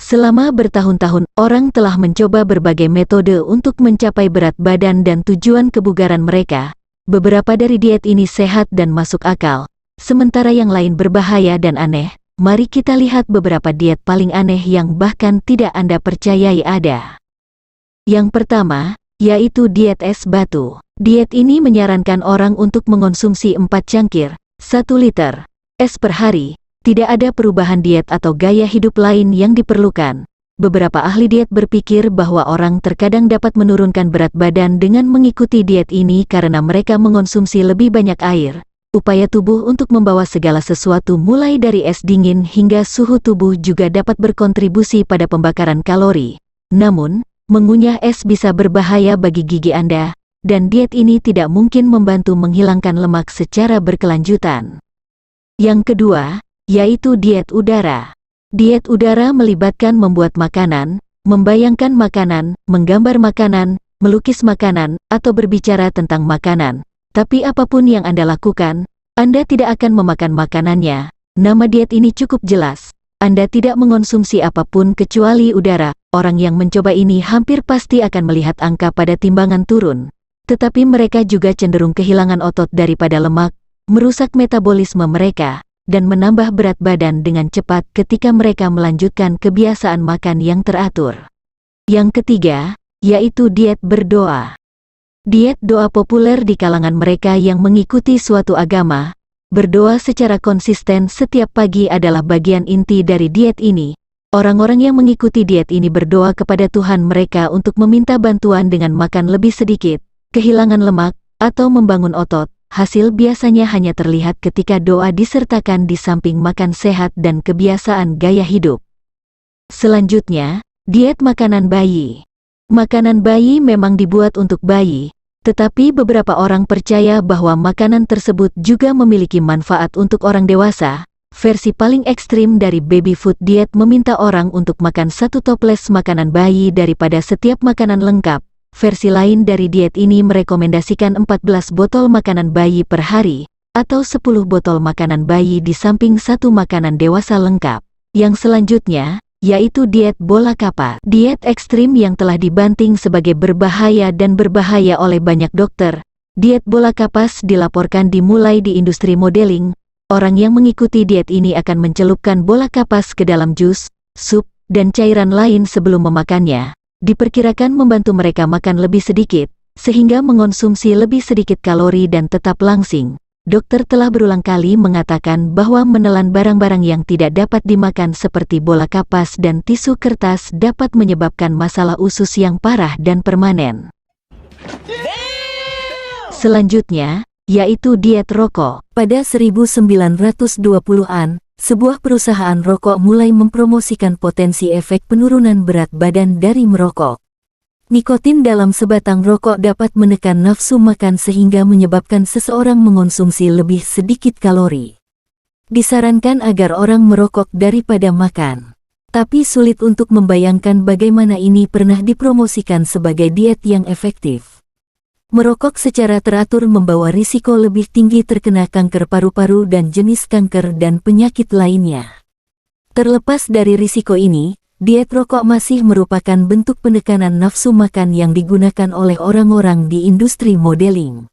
Selama bertahun-tahun, orang telah mencoba berbagai metode untuk mencapai berat badan dan tujuan kebugaran mereka. Beberapa dari diet ini sehat dan masuk akal, sementara yang lain berbahaya dan aneh. Mari kita lihat beberapa diet paling aneh yang bahkan tidak Anda percayai ada. Yang pertama, yaitu diet es batu. Diet ini menyarankan orang untuk mengonsumsi 4 cangkir, 1 liter, es per hari. Tidak ada perubahan diet atau gaya hidup lain yang diperlukan. Beberapa ahli diet berpikir bahwa orang terkadang dapat menurunkan berat badan dengan mengikuti diet ini karena mereka mengonsumsi lebih banyak air. Upaya tubuh untuk membawa segala sesuatu mulai dari es dingin hingga suhu tubuh juga dapat berkontribusi pada pembakaran kalori. Namun, mengunyah es bisa berbahaya bagi gigi Anda, dan diet ini tidak mungkin membantu menghilangkan lemak secara berkelanjutan. Yang kedua, yaitu diet udara. Diet udara melibatkan membuat makanan, membayangkan makanan, menggambar makanan, melukis makanan, atau berbicara tentang makanan. Tapi apapun yang Anda lakukan, Anda tidak akan memakan makanannya. Nama diet ini cukup jelas. Anda tidak mengonsumsi apapun kecuali udara. Orang yang mencoba ini hampir pasti akan melihat angka pada timbangan turun. Tetapi mereka juga cenderung kehilangan otot daripada lemak, merusak metabolisme mereka, dan menambah berat badan dengan cepat ketika mereka melanjutkan kebiasaan makan yang teratur. Yang ketiga, yaitu diet berdoa. Diet doa populer di kalangan mereka yang mengikuti suatu agama. Berdoa secara konsisten setiap pagi adalah bagian inti dari diet ini. Orang-orang yang mengikuti diet ini berdoa kepada Tuhan mereka untuk meminta bantuan dengan makan lebih sedikit, kehilangan lemak, atau membangun otot. Hasil biasanya hanya terlihat ketika doa disertakan di samping makan sehat dan kebiasaan gaya hidup. Selanjutnya, diet makanan bayi. Makanan bayi memang dibuat untuk bayi, tetapi beberapa orang percaya bahwa makanan tersebut juga memiliki manfaat untuk orang dewasa. Versi paling ekstrim dari baby food diet meminta orang untuk makan 1 toples makanan bayi daripada setiap makanan lengkap. Versi lain dari diet ini merekomendasikan 14 botol makanan bayi per hari, atau 10 botol makanan bayi di samping 1 makanan dewasa lengkap. Yang selanjutnya, yaitu diet bola kapas. Diet ekstrim yang telah dibanting sebagai berbahaya dan berbahaya oleh banyak dokter. Diet bola kapas dilaporkan dimulai di industri modeling. Orang yang mengikuti diet ini akan mencelupkan bola kapas ke dalam jus, sup, dan cairan lain sebelum memakannya. Diperkirakan membantu mereka makan lebih sedikit, sehingga mengonsumsi lebih sedikit kalori dan tetap langsing. Dokter telah berulang kali mengatakan bahwa menelan barang-barang yang tidak dapat dimakan seperti bola kapas dan tisu kertas dapat menyebabkan masalah usus yang parah dan permanen. Selanjutnya, yaitu diet rokok. Pada 1920-an, sebuah perusahaan rokok mulai mempromosikan potensi efek penurunan berat badan dari merokok. Nikotin dalam sebatang rokok dapat menekan nafsu makan sehingga menyebabkan seseorang mengonsumsi lebih sedikit kalori. Disarankan agar orang merokok daripada makan. Tapi sulit untuk membayangkan bagaimana ini pernah dipromosikan sebagai diet yang efektif. Merokok secara teratur membawa risiko lebih tinggi terkena kanker paru-paru dan jenis kanker dan penyakit lainnya. Terlepas dari risiko ini, diet rokok masih merupakan bentuk penekanan nafsu makan yang digunakan oleh orang-orang di industri modeling.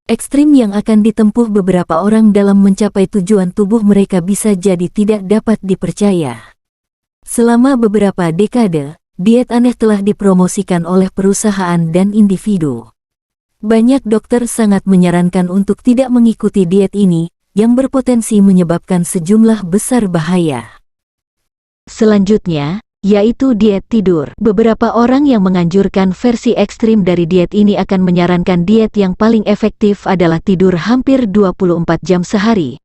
Ekstrim yang akan ditempuh beberapa orang dalam mencapai tujuan tubuh mereka bisa jadi tidak dapat dipercaya. Selama beberapa dekade, diet aneh telah dipromosikan oleh perusahaan dan individu. Banyak dokter sangat menyarankan untuk tidak mengikuti diet ini, yang berpotensi menyebabkan sejumlah besar bahaya. Selanjutnya, yaitu diet tidur. Beberapa orang yang menganjurkan versi ekstrim dari diet ini akan menyarankan diet yang paling efektif adalah tidur hampir 24 jam sehari.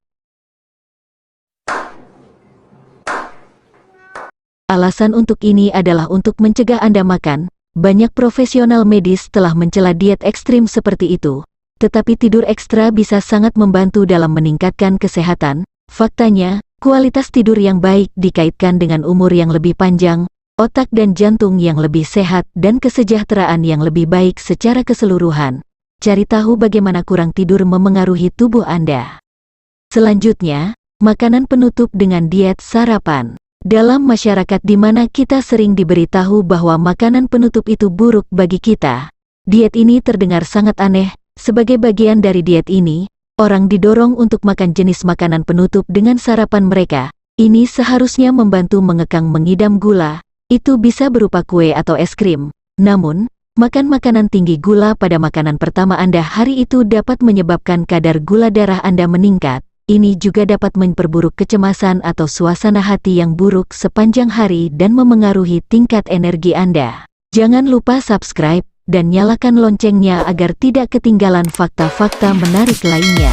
Alasan untuk ini adalah untuk mencegah Anda makan. Banyak profesional medis telah mencela diet ekstrim seperti itu, tetapi tidur ekstra bisa sangat membantu dalam meningkatkan kesehatan. Faktanya, kualitas tidur yang baik dikaitkan dengan umur yang lebih panjang, otak dan jantung yang lebih sehat, dan kesejahteraan yang lebih baik secara keseluruhan. Cari tahu bagaimana kurang tidur memengaruhi tubuh Anda. Selanjutnya, makanan penutup dengan diet sarapan. Dalam masyarakat di mana kita sering diberitahu bahwa makanan penutup itu buruk bagi kita, diet ini terdengar sangat aneh. Sebagai bagian dari diet ini, orang didorong untuk makan jenis makanan penutup dengan sarapan mereka. Ini seharusnya membantu mengekang mengidam gula, itu bisa berupa kue atau es krim. Namun, makan makanan tinggi gula pada makanan pertama Anda hari itu dapat menyebabkan kadar gula darah Anda meningkat. Ini juga dapat memperburuk kecemasan atau suasana hati yang buruk sepanjang hari dan memengaruhi tingkat energi Anda. Jangan lupa subscribe dan nyalakan loncengnya agar tidak ketinggalan fakta-fakta menarik lainnya.